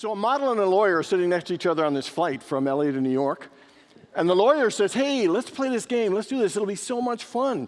So a model and a lawyer are sitting next to each other on this flight from LA to New York. And the lawyer says, hey, let's play this game. Let's do this. It'll be so much fun.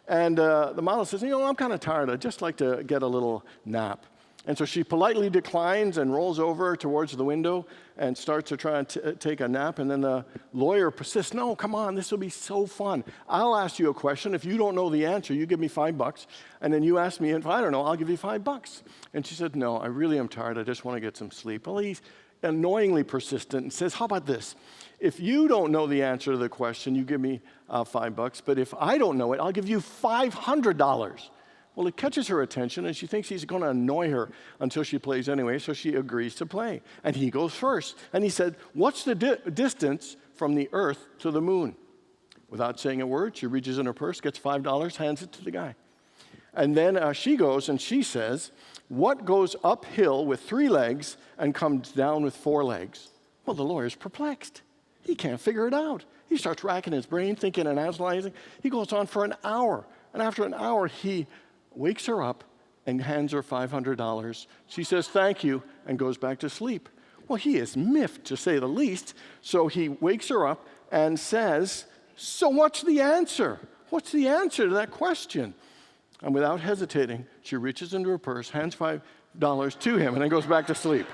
And the model says, I'm kind of tired. I'd just like to get a little nap. And so she politely declines and rolls over towards the window and starts to try and take a nap. And then the lawyer persists, no, come on, this will be so fun. I'll ask you a question. If you don't know the answer, you give me $5. And then you ask me, if I don't know, I'll give you $5. And she said, no, I really am tired. I just want to get some sleep. Well, he's annoyingly persistent and says, how about this? If you don't know the answer to the question, you give me $5. But if I don't know it, I'll give you $500. Well, it catches her attention, and she thinks he's going to annoy her until she plays anyway, so she agrees to play. And he goes first. And he said, what's the distance from the Earth to the moon? Without saying a word, she reaches in her purse, gets $5, hands it to the guy. And then she goes and she says, what goes uphill with 3 legs and comes down with 4 legs? Well, the lawyer's perplexed. He can't figure it out. He starts racking his brain, thinking and analyzing. He goes on for an hour. And after an hour, he wakes her up and hands her $500. She says, thank you, and goes back to sleep. Well, he is miffed, to say the least. So he wakes her up and says, so what's the answer? What's the answer to that question? And without hesitating, she reaches into her purse, hands $5 to him, and then goes back to sleep.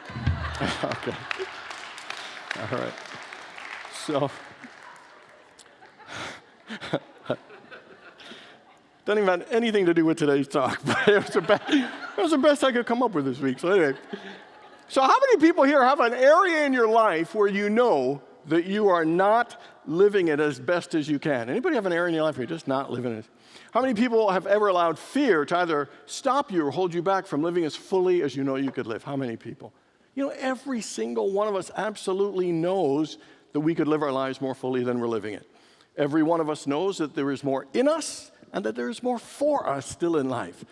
Okay. All right. So, doesn't even have anything to do with today's talk, but it was the best I could come up with this week. So anyway, so how many people here have an area in your life where you know that you are not living it as best as you can? Anybody have an area in your life where you're just not living it? How many people have ever allowed fear to either stop you or hold you back from living as fully as you know you could live? How many people? Every single one of us absolutely knows that we could live our lives more fully than we're living it. Every one of us knows that there is more in us and that there is more for us still in life.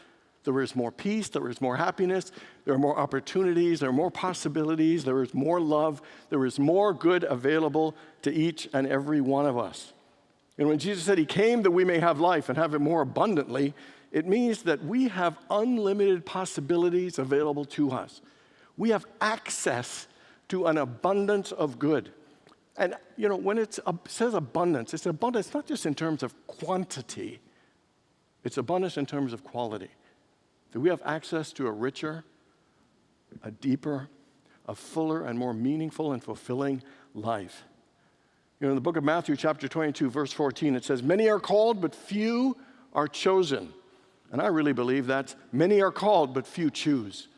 There is more peace, there is more happiness, there are more opportunities, there are more possibilities, there is more love, there is more good available to each and every one of us. And when Jesus said he came that we may have life and have it more abundantly, it means that we have unlimited possibilities available to us. We have access to an abundance of good. And, when it says abundance, it's abundance not just in terms of quantity, it's abundance in terms of quality. That we have access to a richer, a deeper, a fuller, and more meaningful and fulfilling life. In the book of Matthew, chapter 22, verse 14, it says, many are called, but few are chosen. And I really believe that many are called, but few choose.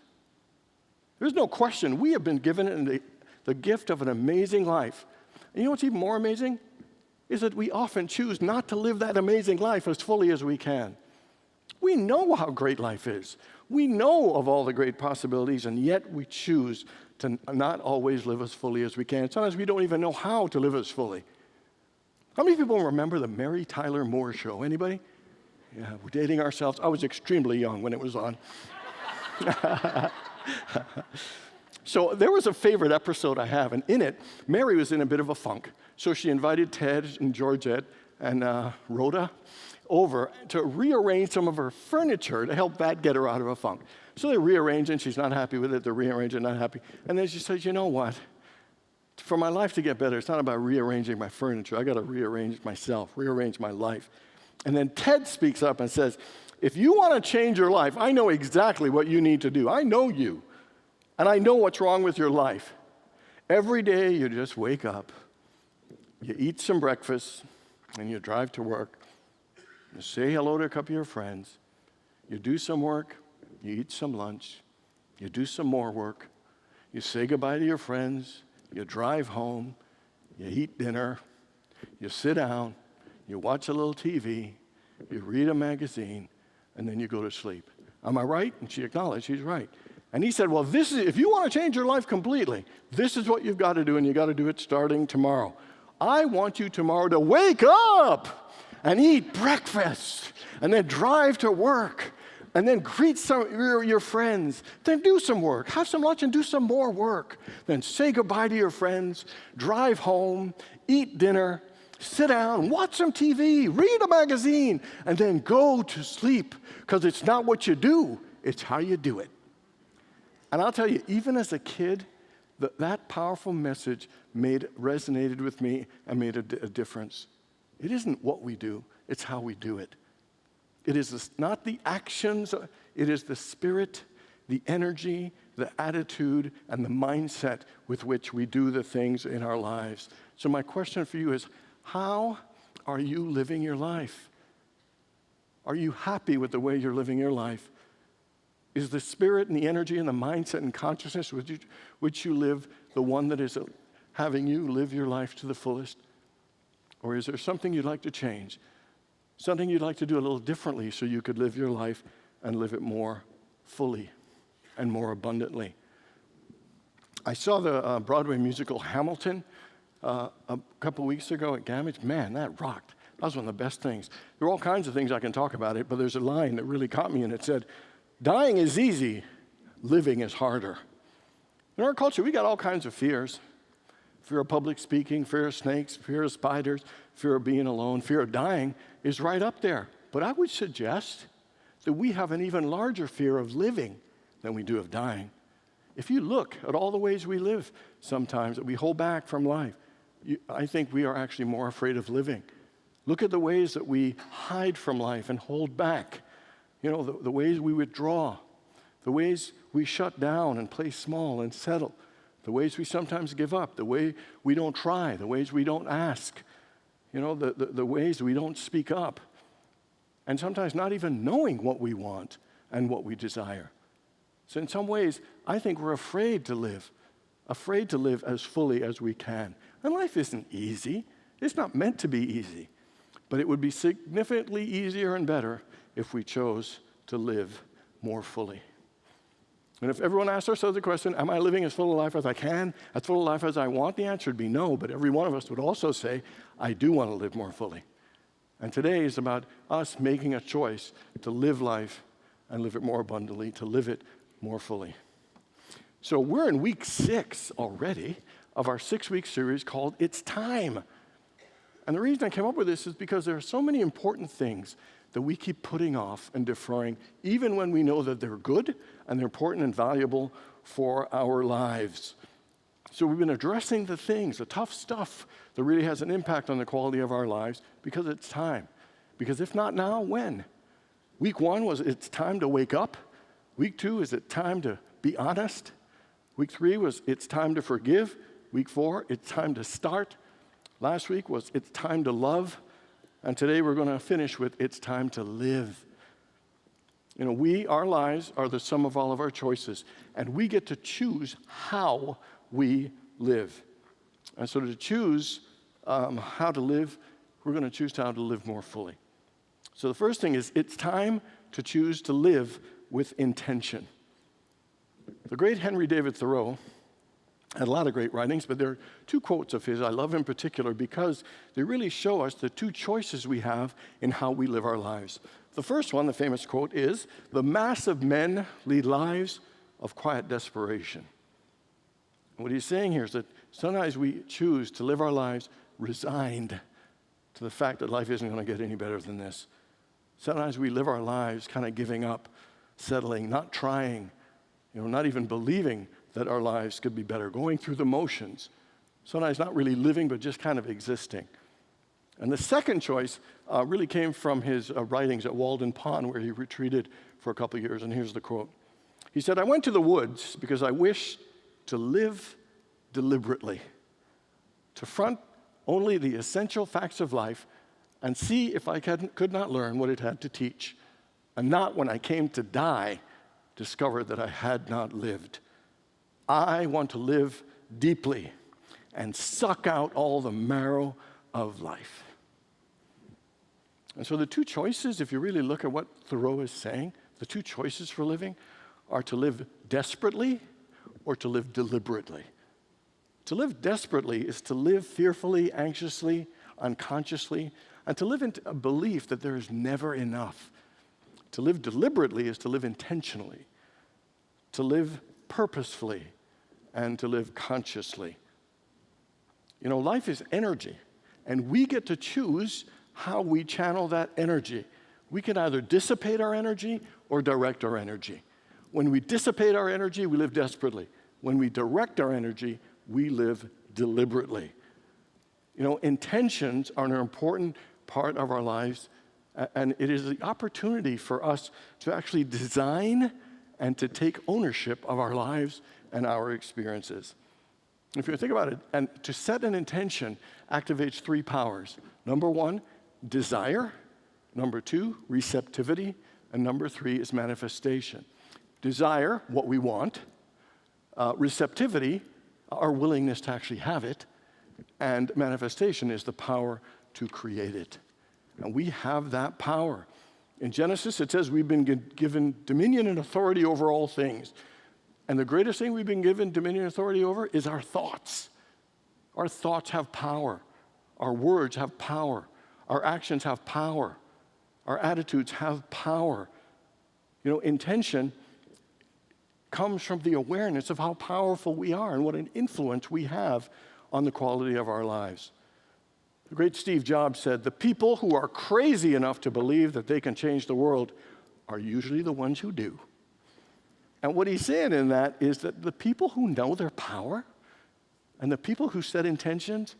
There's no question we have been given the gift of an amazing life. And you know what's even more amazing? Is that we often choose not to live that amazing life as fully as we can. We know how great life is. We know of all the great possibilities, and yet we choose to not always live as fully as we can. Sometimes we don't even know how to live as fully. How many people remember the Mary Tyler Moore Show? Anybody? Yeah, we're dating ourselves. I was extremely young when it was on. So there was a favorite episode I have, and in it, Mary was in a bit of a funk. So she invited Ted and Georgette and Rhoda over to rearrange some of her furniture to help that get her out of a funk. So they rearrange and she's not happy with it. They're rearranging, not happy. And then she says, you know what? For my life to get better, it's not about rearranging my furniture. I got to rearrange myself, rearrange my life. And then Ted speaks up and says, if you want to change your life, I know exactly what you need to do. I know you. And I know what's wrong with your life. Every day you just wake up, you eat some breakfast, and you drive to work. You say hello to a couple of your friends. You do some work, you eat some lunch, you do some more work. You say goodbye to your friends, you drive home, you eat dinner, you sit down, you watch a little TV, you read a magazine, and then you go to sleep. Am I right? And she acknowledged she's right. And he said, well, if you want to change your life completely, this is what you've got to do, and you've got to do it starting tomorrow. I want you tomorrow to wake up and eat breakfast, and then drive to work, and then greet some of your friends. Then do some work. Have some lunch and do some more work. Then say goodbye to your friends, drive home, eat dinner, sit down, watch some TV, read a magazine, and then go to sleep, because it's not what you do, it's how you do it. And I'll tell you, even as a kid, That powerful message resonated with me and made a difference. It isn't what we do, it's how we do it. It is not the actions, it is the spirit, the energy, the attitude, and the mindset with which we do the things in our lives. So my question for you is, how are you living your life? Are you happy with the way you're living your life? Is the spirit and the energy and the mindset and consciousness which you live the one that is having you live your life to the fullest? Or is there something you'd like to change? Something you'd like to do a little differently so you could live your life and live it more fully and more abundantly? I saw the Broadway musical Hamilton a couple weeks ago at Gammage. Man, that rocked. That was one of the best things. There are all kinds of things I can talk about it, but there's a line that really caught me, and it said, "Dying is easy, living is harder." In our culture, we got all kinds of fears. Fear of public speaking, fear of snakes, fear of spiders, fear of being alone, fear of dying is right up there. But I would suggest that we have an even larger fear of living than we do of dying. If you look at all the ways we live sometimes that we hold back from life, I think we are actually more afraid of living. Look at the ways that we hide from life and hold back. You know, the ways we withdraw, the ways we shut down and play small and settle, the ways we sometimes give up, the way we don't try, the ways we don't ask, you know, the ways we don't speak up, and sometimes not even knowing what we want and what we desire. So in some ways, I think we're afraid to live as fully as we can. And life isn't easy. It's not meant to be easy. But it would be significantly easier and better if we chose to live more fully. And if everyone asked ourselves the question, am I living as full a life as I can, as full a life as I want, the answer would be no, but every one of us would also say, I do want to live more fully. And today is about us making a choice to live life and live it more abundantly, to live it more fully. So we're in week 6 already of our 6-week series called It's Time. And the reason I came up with this is because there are so many important things that we keep putting off and deferring, even when we know that they're good and they're important and valuable for our lives. So we've been addressing the things, the tough stuff that really has an impact on the quality of our lives because it's time. Because if not now, when? Week 1 was it's time to wake up. Week 2 is it time to be honest. Week 3 was it's time to forgive. Week 4, it's time to start. Last week was it's time to love. And today we're going to finish with it's time to live. You know, our lives are the sum of all of our choices, and we get to choose how we live. And so to choose how to live, we're going to choose how to live more fully. So the first thing is it's time to choose to live with intention. The great Henry David Thoreau had a lot of great writings, but there are 2 quotes of his I love in particular because they really show us the 2 choices we have in how we live our lives. The first one, the famous quote, is, "The mass of men lead lives of quiet desperation." And what he's saying here is that sometimes we choose to live our lives resigned to the fact that life isn't going to get any better than this. Sometimes we live our lives kind of giving up, settling, not trying, not even believing that our lives could be better, going through the motions. Sometimes not really living, but just kind of existing. And the second choice really came from his writings at Walden Pond, where he retreated for a couple of years. And here's the quote. He said, "I went to the woods because I wished to live deliberately, to front only the essential facts of life and see if I could not learn what it had to teach, and not when I came to die, discover that I had not lived. I want to live deeply and suck out all the marrow of life." And so the 2 choices, if you really look at what Thoreau is saying, the 2 choices for living are to live desperately or to live deliberately. To live desperately is to live fearfully, anxiously, unconsciously, and to live in a belief that there is never enough. To live deliberately is to live intentionally, to live purposefully, and to live consciously. Life is energy, and we get to choose how we channel that energy. We can either dissipate our energy or direct our energy. When we dissipate our energy, we live desperately. When we direct our energy, we live deliberately. Intentions are an important part of our lives, and it is the opportunity for us to actually design and to take ownership of our lives and our experiences. If you think about it, and to set an intention activates 3 powers. Number 1, desire. Number 2, receptivity. And number 3 is manifestation. Desire, what we want. Receptivity, our willingness to actually have it. And manifestation is the power to create it. And we have that power. In Genesis, it says we've been given dominion and authority over all things. And the greatest thing we've been given dominion and authority over is our thoughts. Our thoughts have power. Our words have power. Our actions have power. Our attitudes have power. Intention comes from the awareness of how powerful we are and what an influence we have on the quality of our lives. The great Steve Jobs said, "The people who are crazy enough to believe that they can change the world are usually the ones who do." And what he's saying in that is that the people who know their power and the people who set intentions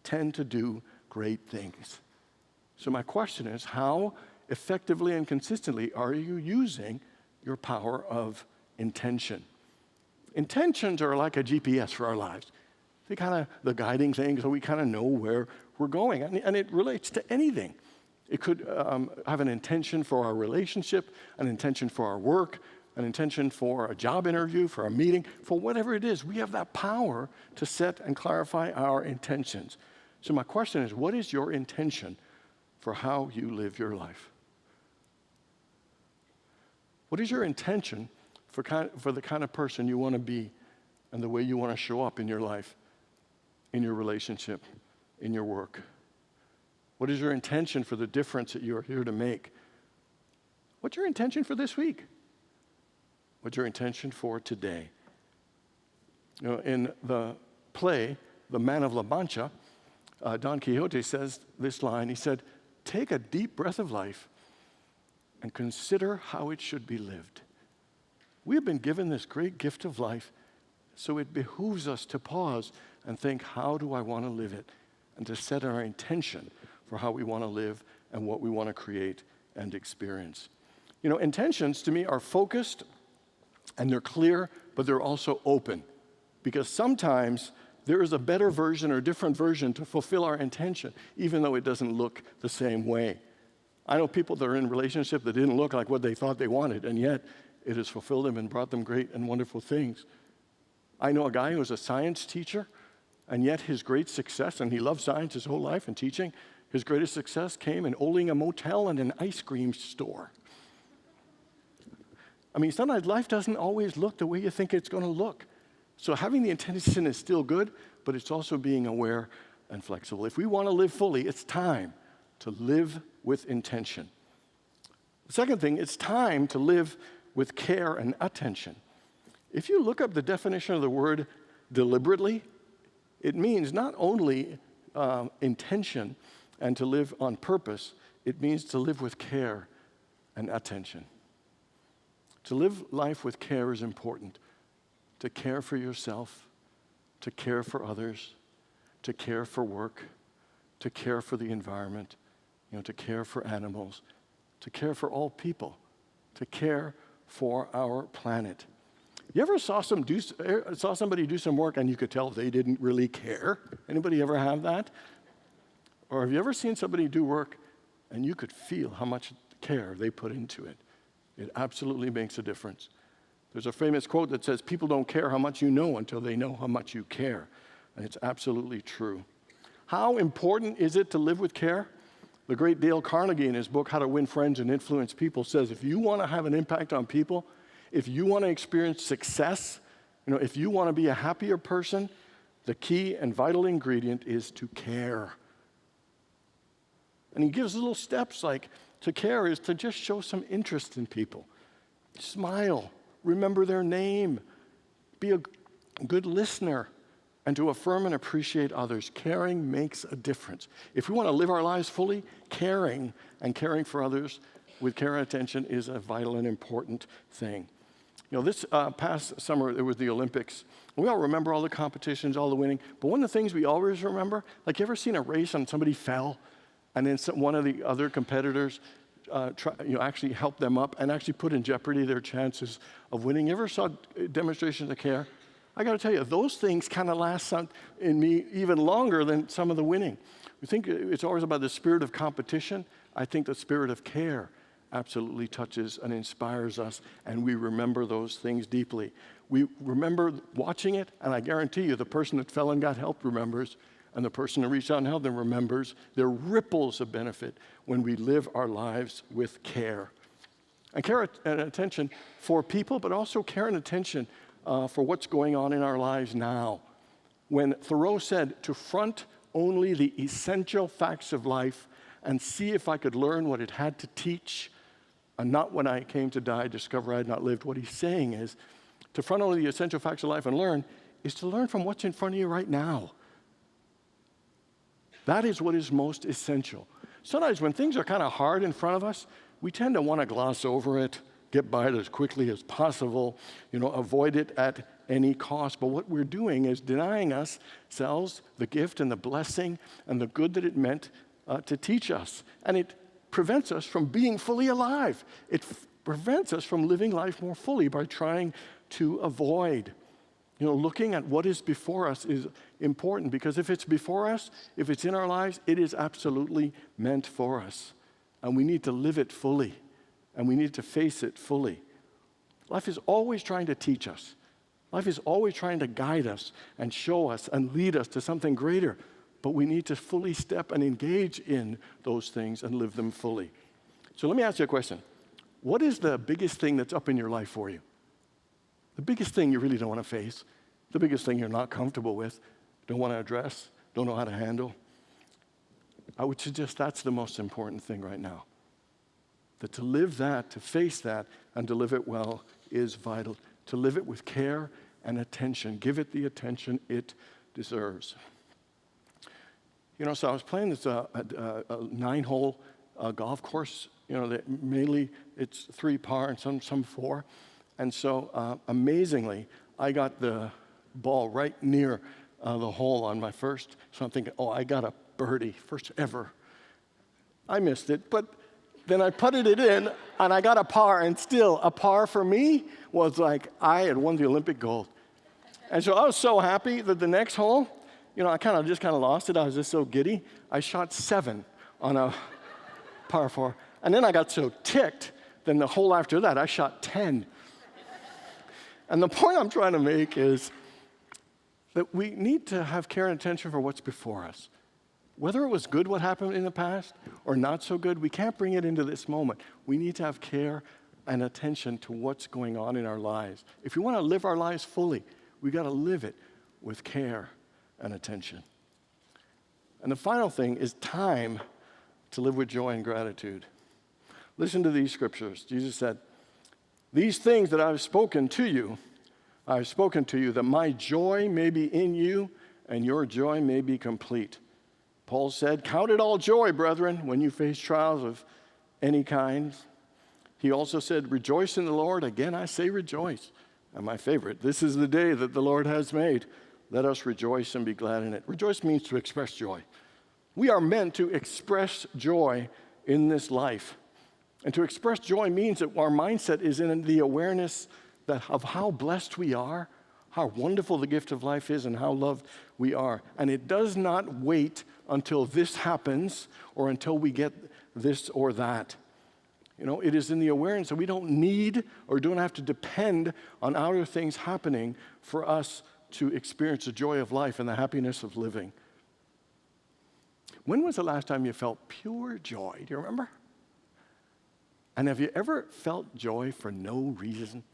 tend to do great things. So my question is, how effectively and consistently are you using your power of intention? Intentions are like a GPS for our lives. They kind of the guiding thing, so we kind of know where we're going. And it relates to anything. It could have an intention for our relationship, an intention for our work, an intention for a job interview, for a meeting, for whatever it is. We have that power to set and clarify our intentions. So my question is, what is your intention for how you live your life? What is your intention for the kind of person you want to be and the way you want to show up in your life, in your relationship, in your work? What is your intention for the difference that you are here to make? What's your intention for this week? What's your intention for today? In the play, The Man of La Mancha, Don Quixote says this line. He said, "Take a deep breath of life and consider how it should be lived." We have been given this great gift of life, so it behooves us to pause and think, how do I want to live it? And to set our intention for how we want to live and what we want to create and experience. Intentions to me are focused and they're clear, but they're also open. Because sometimes there is a better version or different version to fulfill our intention, even though it doesn't look the same way. I know people that are in a relationship that didn't look like what they thought they wanted, and yet it has fulfilled them and brought them great and wonderful things. I know a guy who was a science teacher, and yet his great success, and he loved science his whole life and teaching, his greatest success came in owning a motel and an ice cream store. Sometimes life doesn't always look the way you think it's going to look. So having the intention is still good, but it's also being aware and flexible. If we want to live fully, it's time to live with intention. The second thing, it's time to live with care and attention. If you look up the definition of the word deliberately, it means not only intention and to live on purpose, it means to live with care and attention. To live life with care is important. To care for yourself, to care for others, to care for work, to care for the environment, to care for animals, to care for all people, to care for our planet. You ever saw somebody do some work and you could tell they didn't really care? Anybody ever have that? Or have you ever seen somebody do work and you could feel how much care they put into it? It absolutely makes a difference. There's a famous quote that says, "People don't care how much you know until they know how much you care." And it's absolutely true. How important is it to live with care? The great Dale Carnegie, in his book, How to Win Friends and Influence People, says if you want to have an impact on people, if you want to experience success, if you want to be a happier person, the key and vital ingredient is to care. And he gives little steps like to care is to just show some interest in people. Smile, remember their name, be a good listener, and to affirm and appreciate others. Caring makes a difference. If we want to live our lives fully, caring and caring for others with care and attention is a vital and important thing. This past summer, there was the Olympics. We all remember all the competitions, all the winning. But one of the things we always remember, like, you ever seen a race and somebody fell, and then one of the other competitors actually helped them up and actually put in jeopardy their chances of winning? You ever saw demonstrations of care? I got to tell you, those things kind of last in me even longer than some of the winning. We think it's always about the spirit of competition. I think the spirit of care absolutely touches and inspires us, and we remember those things deeply. We remember watching it, and I guarantee you the person that fell and got help remembers, and the person who reached out and helped them remembers. There are ripples of benefit when we live our lives with care. And care and attention for people, but also care and attention for what's going on in our lives now. When Thoreau said to front only the essential facts of life and see if I could learn what it had to teach, and not when I came to die, discover I had not lived. What he's saying is, to front only the essential facts of life and learn, is to learn from what's in front of you right now. That is what is most essential. Sometimes when things are kind of hard in front of us, we tend to want to gloss over it, get by it as quickly as possible, avoid it at any cost. But what we're doing is denying ourselves the gift and the blessing and the good that it meant to teach us. And it prevents us from being fully alive. It prevents us from living life more fully by trying to avoid. Looking at what is before us is important, because if it's before us, if it's in our lives, it is absolutely meant for us. And we need to live it fully, and we need to face it fully. Life is always trying to teach us. Life is always trying to guide us and show us and lead us to something greater. But we need to fully step and engage in those things and live them fully. So let me ask you a question. What is the biggest thing that's up in your life for you? The biggest thing you really don't want to face, the biggest thing you're not comfortable with, don't want to address, don't know how to handle. I would suggest that's the most important thing right now. That to live that, to face that, and to live it well is vital. To live it with care and attention. Give it the attention it deserves. So I was playing this a 9-hole golf course. Mainly it's 3 par and some 4. And so amazingly, I got the ball right near the hole on my first. So I'm thinking, I got a birdie, first ever. I missed it, but then I putted it in, and I got a par. And still, a par for me was like I had won the Olympic gold. And so I was so happy that the next hole, I just lost it. I was just so giddy. I shot 7 on a par 4. And then I got so ticked, then the hole after that, I shot 10. And the point I'm trying to make is that we need to have care and attention for what's before us. Whether it was good what happened in the past or not so good, we can't bring it into this moment. We need to have care and attention to what's going on in our lives. If we want to live our lives fully, we got to live it with care and attention. And the final thing is time to live with joy and gratitude. Listen to these scriptures. Jesus said, "These things that I've spoken to you that my joy may be in you and your joy may be complete." Paul said, "Count it all joy, brethren, when you face trials of any kind." He also said, "Rejoice in the Lord." Again, I say rejoice. And my favorite, "This is the day that the Lord has made. Let us rejoice and be glad in it." Rejoice means to express joy. We are meant to express joy in this life. And to express joy means that our mindset is in the awareness of how blessed we are, how wonderful the gift of life is, and how loved we are. And it does not wait until this happens or until we get this or that. It is in the awareness that we don't need or don't have to depend on outer things happening for us to experience the joy of life and the happiness of living. When was the last time you felt pure joy? Do you remember? And have you ever felt joy for no reason?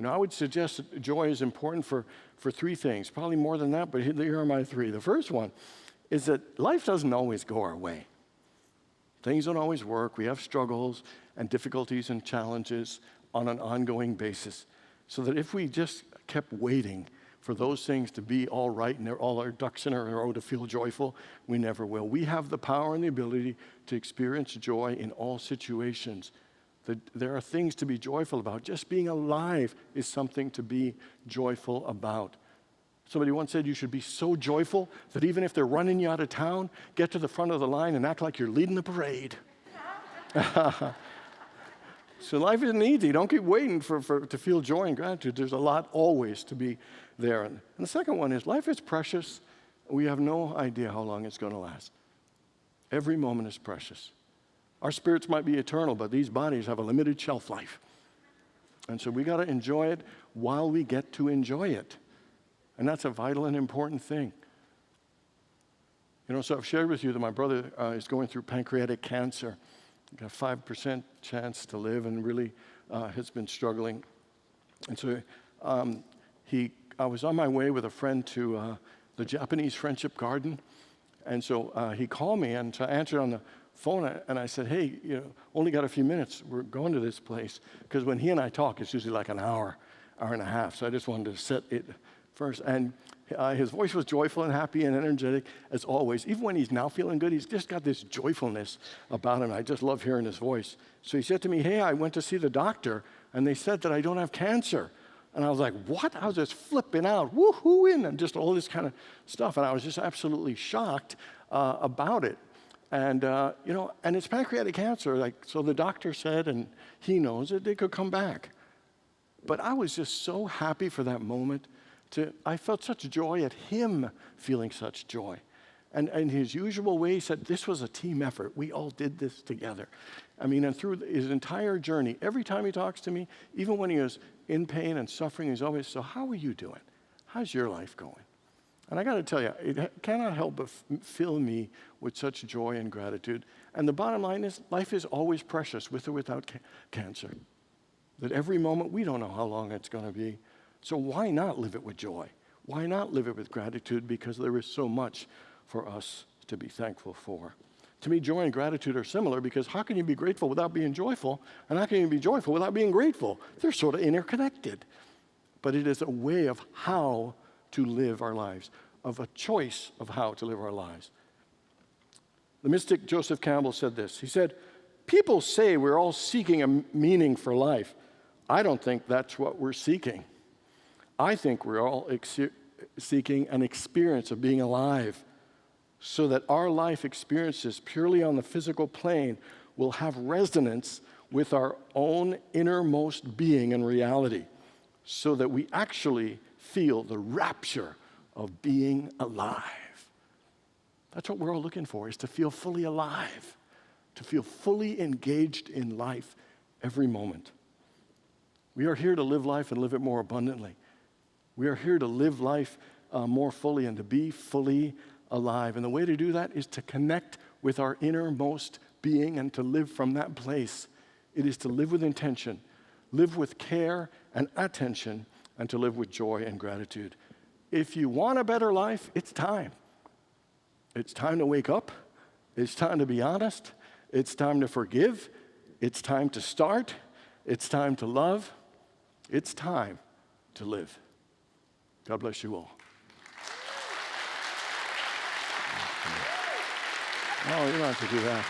I would suggest that joy is important for 3 things, probably more than that, but here are my 3. The first one is that life doesn't always go our way. Things don't always work. We have struggles and difficulties and challenges on an ongoing basis. So that if we just kept waiting for those things to be all right and all our ducks in a row to feel joyful, we never will. We have the power and the ability to experience joy in all situations. that there are things to be joyful about. Just being alive is something to be joyful about. Somebody once said you should be so joyful that even if they're running you out of town, get to the front of the line and act like you're leading the parade. So life isn't easy. Don't keep waiting to feel joy and gratitude. There's a lot always to be there. And the second one is life is precious. We have no idea how long it's going to last. Every moment is precious. Our spirits might be eternal, but these bodies have a limited shelf life. And so we got to enjoy it while we get to enjoy it. And that's a vital and important thing. So I've shared with you that my brother is going through pancreatic cancer. Got a 5% chance to live and really has been struggling. And so I was on my way with a friend to the Japanese Friendship Garden. And so he called me, and so I answered on the phone, and I said, hey, only got a few minutes. We're going to this place. Because when he and I talk, it's usually like an hour and a half. So I just wanted to set it first. And his voice was joyful and happy and energetic, as always. Even when he's now feeling good, he's just got this joyfulness about him. I just love hearing his voice. So he said to me, hey, I went to see the doctor, and they said that I don't have cancer. And I was like, what? I was just flipping out, woo-hooing, and just all this kind of stuff. And I was just absolutely shocked about it. And, and it's pancreatic cancer. So the doctor said, and he knows it, they could come back. But I was just so happy for that moment. I felt such joy at him feeling such joy. And in his usual way, he said, this was a team effort. We all did this together. And through his entire journey, every time he talks to me, even when he was in pain and suffering, he's always, so how are you doing? How's your life going? And I got to tell you, it cannot help but fill me with such joy and gratitude. And the bottom line is, life is always precious, with or without cancer. That every moment, we don't know how long it's going to be. So why not live it with joy? Why not live it with gratitude? Because there is so much for us to be thankful for. To me, joy and gratitude are similar, because how can you be grateful without being joyful? And how can you be joyful without being grateful? They're sort of interconnected. But it is a way of how to live our lives, of a choice of how to live our lives. The mystic Joseph Campbell said this. He said, people say we're all seeking a meaning for life. I don't think that's what we're seeking. I think we're all seeking an experience of being alive, so that our life experiences purely on the physical plane will have resonance with our own innermost being and reality, so that we actually feel the rapture of being alive. That's what we're all looking for, is to feel fully alive, to feel fully engaged in life every moment. We are here to live life and live it more abundantly. We are here to live life more fully and to be fully alive. And the way to do that is to connect with our innermost being and to live from that place. It is to live with intention, live with care and attention, and to live with joy and gratitude. If you want a better life, it's time. It's time to wake up. It's time to be honest. It's time to forgive. It's time to start. It's time to love. It's time to live. God bless you all. No, you don't have to do that.